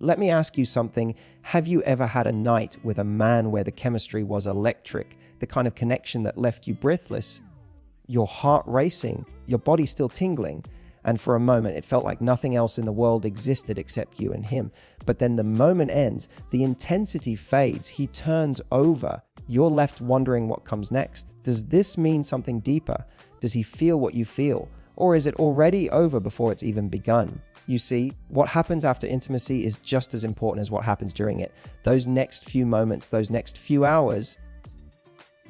let me ask you something. Have you ever had a night with a man where the chemistry was electric, the kind of connection that left you breathless, your heart racing, your body still tingling, and for a moment it felt like nothing else in the world existed except you and him? But then the moment ends, the intensity fades, he turns over, you're left wondering what comes next. Does this mean something deeper? Does he feel what you feel? Or is it already over before it's even begun? You see, what happens after intimacy is just as important as what happens during it. Those next few moments, those next few hours,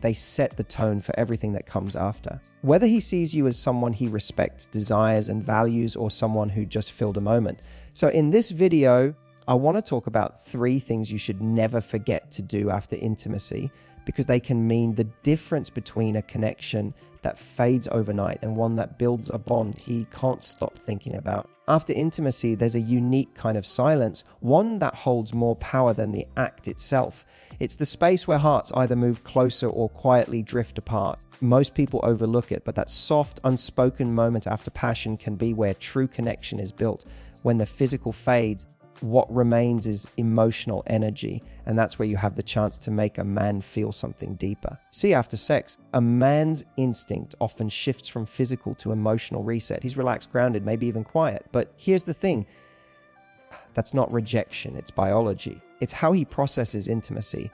they set the tone for everything that comes after. Whether he sees you as someone he respects, desires, and values, or someone who just filled a moment. So in this video, I want to talk about 3 things you should never forget to do after intimacy, because they can mean the difference between a connection that fades overnight and one that builds a bond he can't stop thinking about. After intimacy, there's a unique kind of silence, one that holds more power than the act itself. It's the space where hearts either move closer or quietly drift apart. Most people overlook it, but that soft, unspoken moment after passion can be where true connection is built. When the physical fades, what remains is emotional energy, and that's where you have the chance to make a man feel something deeper. See, after sex, a man's instinct often shifts from physical to emotional reset. He's relaxed, grounded, maybe even quiet. But here's the thing, that's not rejection, it's biology. It's how he processes intimacy.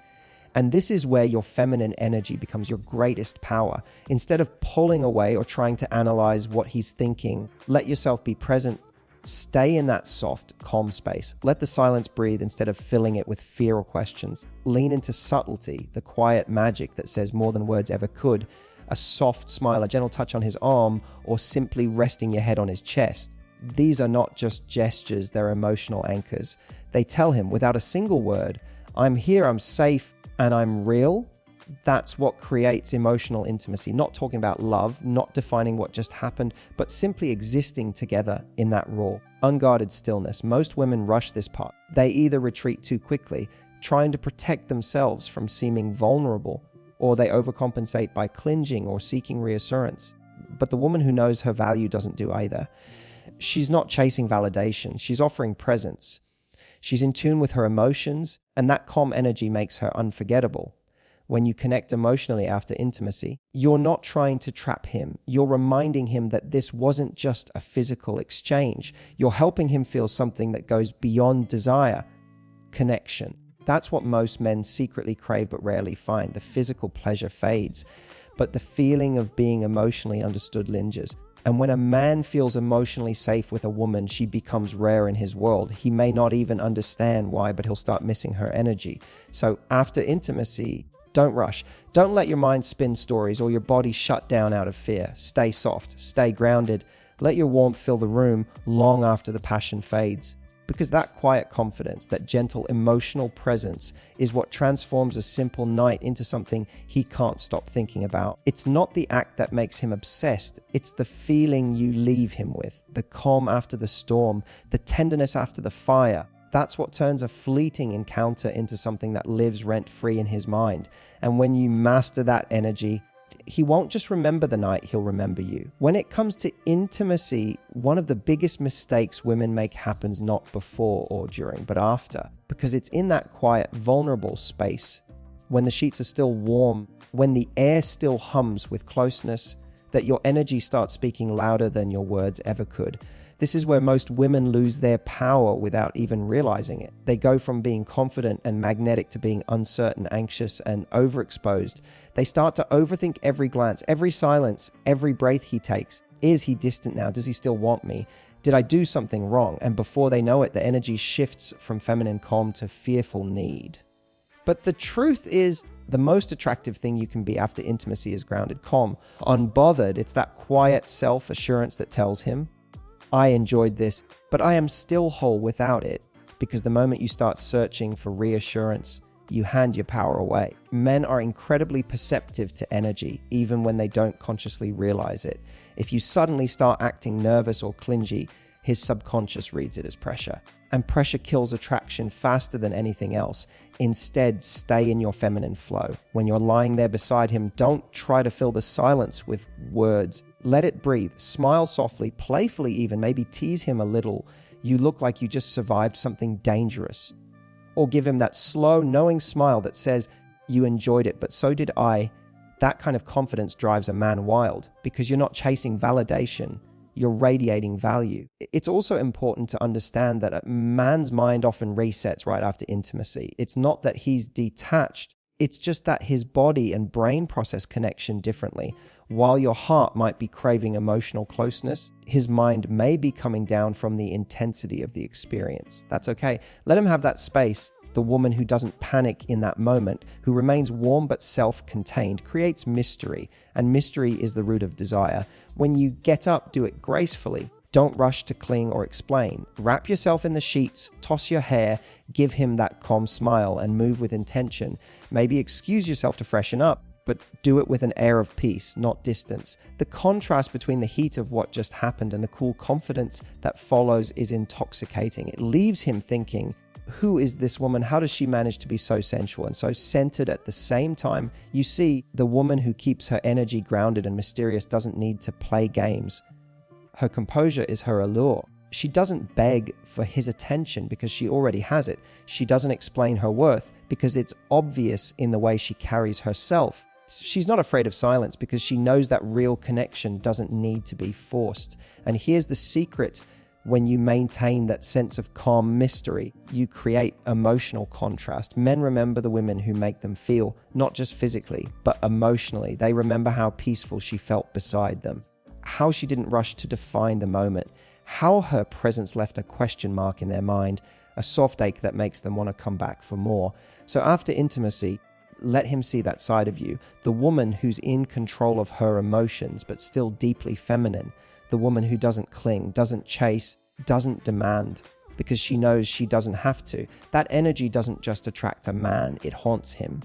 And this is where your feminine energy becomes your greatest power. Instead of pulling away or trying to analyze what he's thinking, let yourself be present. Stay in that soft, calm space. Let the silence breathe instead of filling it with fear or questions. Lean into subtlety, the quiet magic that says more than words ever could. A soft smile, a gentle touch on his arm, or simply resting your head on his chest. These are not just gestures, they're emotional anchors. They tell him, without a single word, I'm here, I'm safe, and I'm real. That's what creates emotional intimacy. Not talking about love, not defining what just happened, but simply existing together in that raw, unguarded stillness. Most women rush this part. They either retreat too quickly, trying to protect themselves from seeming vulnerable, or they overcompensate by clinging or seeking reassurance. But the woman who knows her value doesn't do either. She's not chasing validation, she's offering presence. She's in tune with her emotions, and that calm energy makes her unforgettable. When you connect emotionally after intimacy, you're not trying to trap him. You're reminding him that this wasn't just a physical exchange. You're helping him feel something that goes beyond desire, connection. That's what most men secretly crave but rarely find. The physical pleasure fades, but the feeling of being emotionally understood lingers. And when a man feels emotionally safe with a woman, she becomes rare in his world. He may not even understand why, but he'll start missing her energy. So after intimacy, don't rush. Don't let your mind spin stories or your body shut down out of fear. Stay soft, stay grounded. Let your warmth fill the room long after the passion fades. Because that quiet confidence, that gentle emotional presence is what transforms a simple night into something he can't stop thinking about. It's not the act that makes him obsessed. It's the feeling you leave him with, the calm after the storm, the tenderness after the fire. That's what turns a fleeting encounter into something that lives rent-free in his mind. And when you master that energy, he won't just remember the night, he'll remember you. When it comes to intimacy, one of the biggest mistakes women make happens not before or during, but after. Because it's in that quiet, vulnerable space, when the sheets are still warm, when the air still hums with closeness, that your energy starts speaking louder than your words ever could. This is where most women lose their power without even realizing it. They go from being confident and magnetic to being uncertain, anxious, and overexposed. They start to overthink every glance, every silence, every breath he takes. Is he distant now? Does he still want me? Did I do something wrong? And before they know it, the energy shifts from feminine calm to fearful need. But the truth is, the most attractive thing you can be after intimacy is grounded, calm, unbothered. It's that quiet self-assurance that tells him, I enjoyed this, but I am still whole without it. Because the moment you start searching for reassurance, you hand your power away. Men are incredibly perceptive to energy, even when they don't consciously realize it. If you suddenly start acting nervous or clingy, his subconscious reads it as pressure. And pressure kills attraction faster than anything else. Instead, stay in your feminine flow. When you're lying there beside him, don't try to fill the silence with words. Let it breathe. Smile softly, playfully even, maybe tease him a little. you look like you just survived something dangerous. Or give him that slow, knowing smile that says, you enjoyed it, but so did I. That kind of confidence drives a man wild because you're not chasing validation, you're radiating value. It's also important to understand that a man's mind often resets right after intimacy. It's not that he's detached, it's just that his body and brain process connection differently. While your heart might be craving emotional closeness, his mind may be coming down from the intensity of the experience. That's okay. Let him have that space. The woman who doesn't panic in that moment, who remains warm but self-contained, creates mystery, and mystery is the root of desire. When you get up, do it gracefully. Don't rush to cling or explain. Wrap yourself in the sheets, toss your hair, give him that calm smile, and move with intention. Maybe excuse yourself to freshen up, but do it with an air of peace, not distance. The contrast between the heat of what just happened and the cool confidence that follows is intoxicating. It leaves him thinking, who is this woman? How does she manage to be so sensual and so centered at the same time? You see, the woman who keeps her energy grounded and mysterious doesn't need to play games. Her composure is her allure. She doesn't beg for his attention because she already has it. She doesn't explain her worth because it's obvious in the way she carries herself. She's not afraid of silence because she knows that real connection doesn't need to be forced. And here's the secret. When you maintain that sense of calm mystery, you create emotional contrast. Men remember the women who make them feel, not just physically, but emotionally. They remember how peaceful she felt beside them, how she didn't rush to define the moment, how her presence left a question mark in their mind, a soft ache that makes them want to come back for more. So after intimacy, let him see that side of you, the woman who's in control of her emotions, but still deeply feminine. The woman who doesn't cling, doesn't chase, doesn't demand, because she knows she doesn't have to. That energy doesn't just attract a man, it haunts him.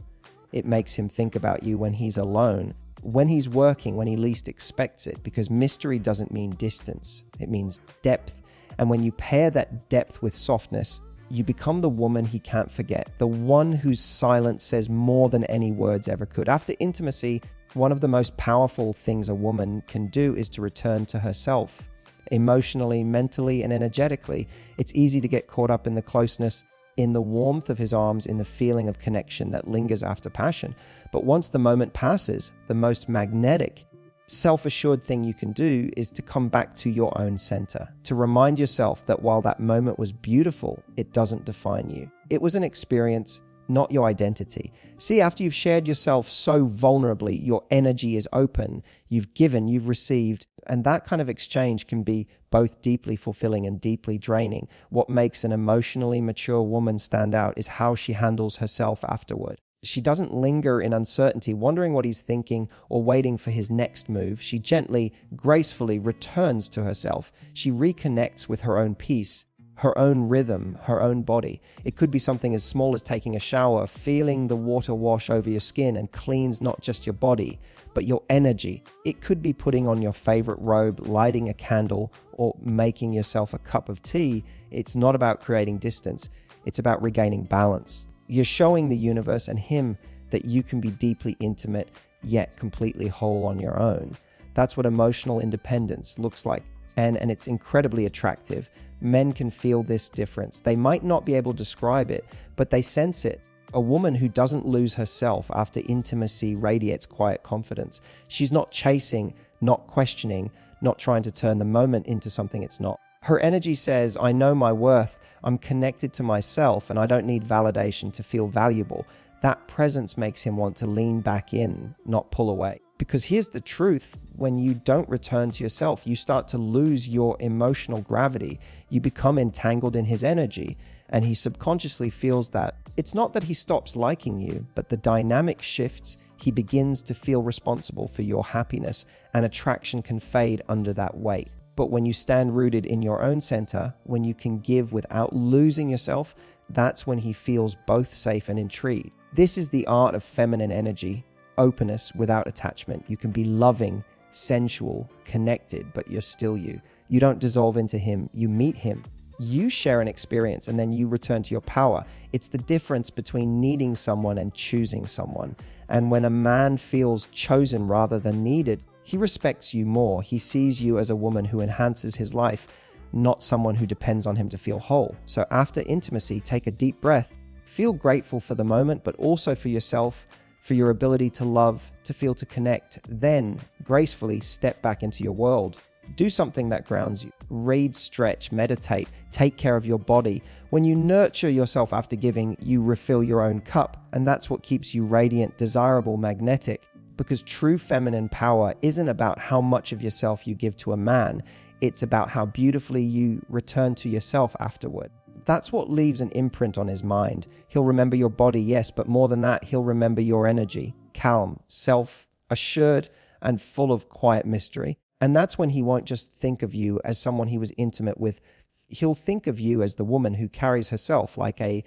It makes him think about you when he's alone, when he's working, when he least expects it, because mystery doesn't mean distance, it means depth. And when you pair that depth with softness, you become the woman he can't forget, the one whose silence says more than any words ever could. After intimacy, one of the most powerful things a woman can do is to return to herself, emotionally, mentally, and energetically. It's easy to get caught up in the closeness, in the warmth of his arms, in the feeling of connection that lingers after passion. But once the moment passes, the most magnetic, self-assured thing you can do is to come back to your own center, to remind yourself that while that moment was beautiful, it doesn't define you. It was an experience, not your identity. See, after you've shared yourself so vulnerably, your energy is open, you've given, you've received, and that kind of exchange can be both deeply fulfilling and deeply draining. What makes an emotionally mature woman stand out is how she handles herself afterward. She doesn't linger in uncertainty, wondering what he's thinking or waiting for his next move. She gently, gracefully returns to herself. She reconnects with her own peace, her own rhythm, her own body. It could be something as small as taking a shower, feeling the water wash over your skin and cleans not just your body, but your energy. It could be putting on your favorite robe, lighting a candle, or making yourself a cup of tea. It's not about creating distance. It's about regaining balance. You're showing the universe and him that you can be deeply intimate, yet completely whole on your own. That's what emotional independence looks like. And it's incredibly attractive. Men can feel this difference. They might not be able to describe it, but they sense it. A woman who doesn't lose herself after intimacy radiates quiet confidence. She's not chasing, not questioning, not trying to turn the moment into something it's not. Her energy says, I know my worth, I'm connected to myself, and I don't need validation to feel valuable. That presence makes him want to lean back in, not pull away. Because here's the truth, when you don't return to yourself, you start to lose your emotional gravity. You become entangled in his energy, and he subconsciously feels that. It's not that he stops liking you, but the dynamic shifts. He begins to feel responsible for your happiness, and attraction can fade under that weight. But when you stand rooted in your own center, when you can give without losing yourself, that's when he feels both safe and intrigued. This is the art of feminine energy. Openness without attachment. You can be loving, sensual, connected, but you're still you. You don't dissolve into him, you meet him. You share an experience and then you return to your power. It's the difference between needing someone and choosing someone. And when a man feels chosen rather than needed, he respects you more. He sees you as a woman who enhances his life, not someone who depends on him to feel whole. So after intimacy, take a deep breath, feel grateful for the moment, but also for yourself, for your ability to love, to feel, to connect. Then gracefully step back into your world. Do something that grounds you. Read, stretch, meditate, take care of your body. When you nurture yourself after giving, you refill your own cup. And that's what keeps you radiant, desirable, magnetic. Because true feminine power isn't about how much of yourself you give to a man. It's about how beautifully you return to yourself afterward. That's what leaves an imprint on his mind. He'll remember your body, yes, but more than that, he'll remember your energy. Calm, self-assured, and full of quiet mystery. And that's when he won't just think of you as someone he was intimate with. He'll think of you as the woman who carries herself like a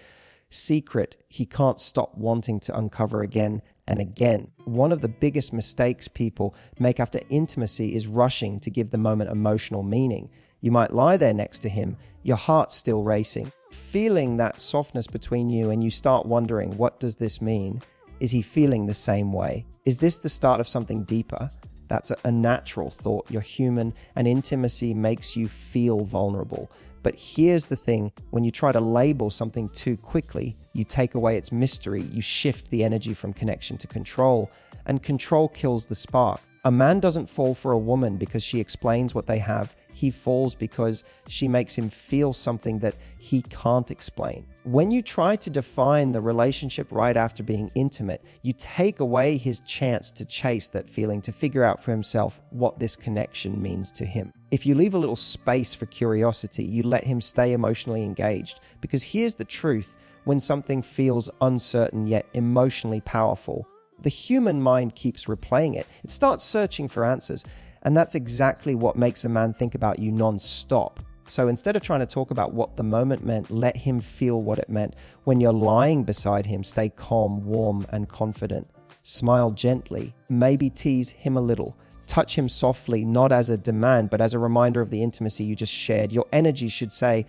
secret he can't stop wanting to uncover again and again. One of the biggest mistakes people make after intimacy is rushing to give the moment emotional meaning. You might lie there next to him, your heart's still racing, feeling that softness between you, and you start wondering, what does this mean? Is he feeling the same way? Is this the start of something deeper? That's a natural thought. You're human, and intimacy makes you feel vulnerable. But here's the thing, when you try to label something too quickly, you take away its mystery, you shift the energy from connection to control, and control kills the spark. A man doesn't fall for a woman because she explains what they have. He falls because she makes him feel something that he can't explain. When you try to define the relationship right after being intimate, you take away his chance to chase that feeling, to figure out for himself what this connection means to him. If you leave a little space for curiosity, you let him stay emotionally engaged. Because here's the truth, when something feels uncertain yet emotionally powerful, the human mind keeps replaying it. It starts searching for answers. And that's exactly what makes a man think about you nonstop. So instead of trying to talk about what the moment meant, let him feel what it meant. When you're lying beside him, stay calm, warm, and confident. Smile gently, maybe tease him a little. Touch him softly, not as a demand, but as a reminder of the intimacy you just shared. Your energy should say,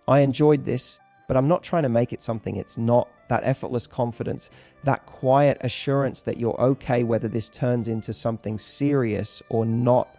I enjoyed this, but I'm not trying to make it something it's not. That effortless confidence, that quiet assurance that you're okay whether this turns into something serious or not,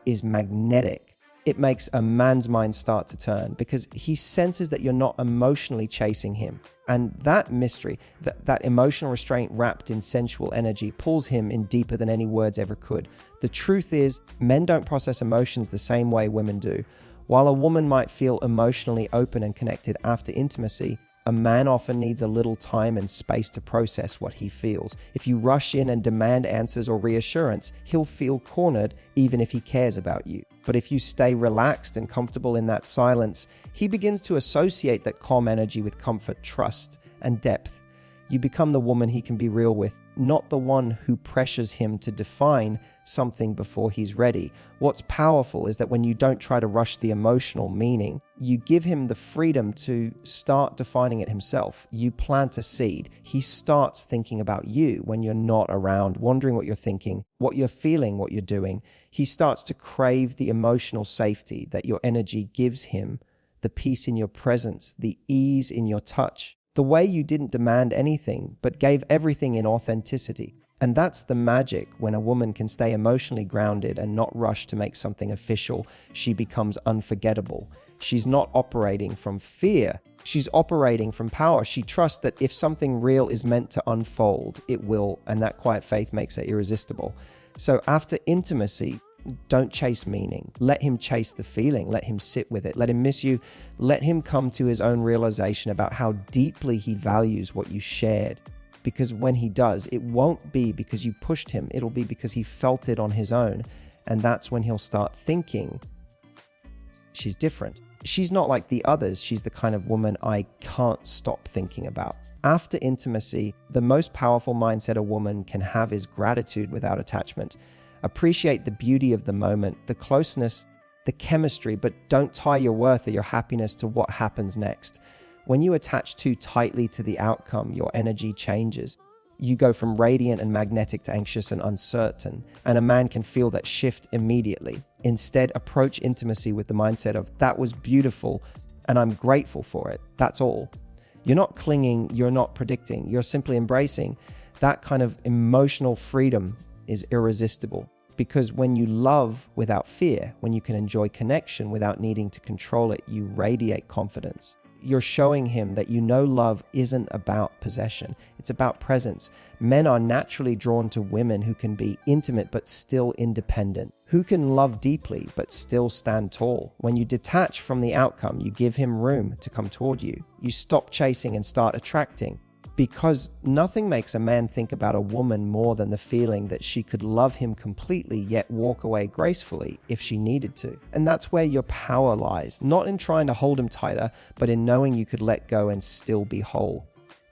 is magnetic. It makes a man's mind start to turn because he senses that you're not emotionally chasing him. And that mystery, that emotional restraint wrapped in sensual energy, pulls him in deeper than any words ever could. The truth is, men don't process emotions the same way women do. While a woman might feel emotionally open and connected after intimacy, a man often needs a little time and space to process what he feels. If you rush in and demand answers or reassurance, he'll feel cornered even if he cares about you. But if you stay relaxed and comfortable in that silence, he begins to associate that calm energy with comfort, trust, and depth. You become the woman he can be real with, not the one who pressures him to define something before he's ready. What's powerful is that when you don't try to rush the emotional meaning, you give him the freedom to start defining it himself. You plant a seed. He starts thinking about you when you're not around, wondering what you're thinking, what you're feeling, what you're doing. He starts to crave the emotional safety that your energy gives him, the peace in your presence, the ease in your touch. The way you didn't demand anything, but gave everything in authenticity. And that's the magic when a woman can stay emotionally grounded and not rush to make something official. She becomes unforgettable. She's not operating from fear. She's operating from power. She trusts that if something real is meant to unfold, it will, and that quiet faith makes her irresistible. So after intimacy, don't chase meaning. Let him chase the feeling. Let him sit with it. Let him miss you. Let him come to his own realization about how deeply he values what you shared. Because when he does, it won't be because you pushed him. It'll be because he felt it on his own. And that's when he'll start thinking, she's different. She's not like the others. She's the kind of woman I can't stop thinking about. After intimacy, the most powerful mindset a woman can have is gratitude without attachment. Appreciate the beauty of the moment, the closeness, the chemistry, but don't tie your worth or your happiness to what happens next. When you attach too tightly to the outcome, your energy changes. You go from radiant and magnetic to anxious and uncertain, and a man can feel that shift immediately. Instead, approach intimacy with the mindset of, that was beautiful, and I'm grateful for it. That's all. You're not clinging, you're not predicting, you're simply embracing. That kind of emotional freedom is irresistible. Because when you love without fear, when you can enjoy connection without needing to control it, you radiate confidence. You're showing him that you know love isn't about possession. It's about presence. Men are naturally drawn to women who can be intimate but still independent, who can love deeply but still stand tall. When you detach from the outcome, you give him room to come toward you. You stop chasing and start attracting. Because nothing makes a man think about a woman more than the feeling that she could love him completely yet walk away gracefully if she needed to. And that's where your power lies, not in trying to hold him tighter, but in knowing you could let go and still be whole.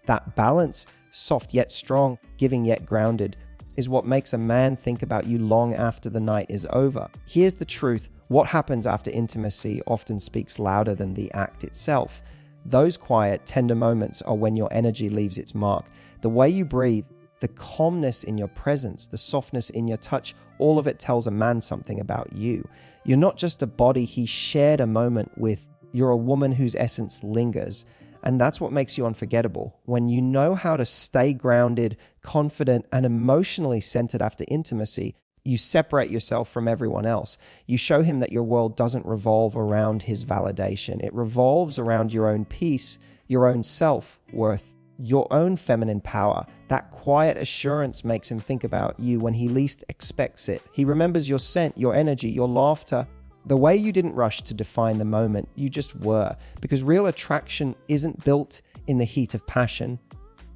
That balance, soft yet strong, giving yet grounded, is what makes a man think about you long after the night is over. Here's the truth: what happens after intimacy often speaks louder than the act itself. Those quiet, tender moments are when your energy leaves its mark. The way you breathe, the calmness in your presence, the softness in your touch, all of it tells a man something about you. You're not just a body he shared a moment with. You're a woman whose essence lingers. And that's what makes you unforgettable. When you know how to stay grounded, confident, and emotionally centered after intimacy, you separate yourself from everyone else. You show him that your world doesn't revolve around his validation. It revolves around your own peace, your own self-worth, your own feminine power. That quiet assurance makes him think about you when he least expects it. He remembers your scent, your energy, your laughter, the way you didn't rush to define the moment. You just were. Because real attraction isn't built in the heat of passion.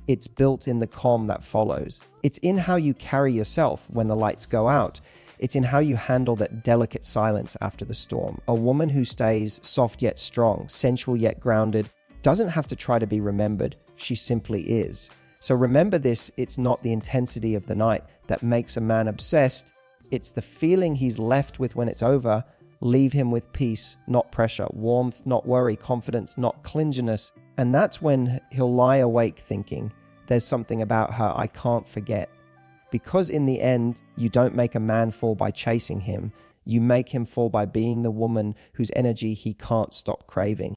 It's built in the calm that follows. It's in how you carry yourself when the lights go out. It's in how you handle that delicate silence after the storm. A woman who stays soft yet strong, sensual yet grounded, doesn't have to try to be remembered. She simply is. So remember this: it's not the intensity of the night that makes a man obsessed. It's the feeling he's left with when it's over. Leave him with peace, not pressure, warmth, not worry, confidence, not clinginess. And that's when he'll lie awake thinking, there's something about her I can't forget. Because in the end, you don't make a man fall by chasing him. You make him fall by being the woman whose energy he can't stop craving.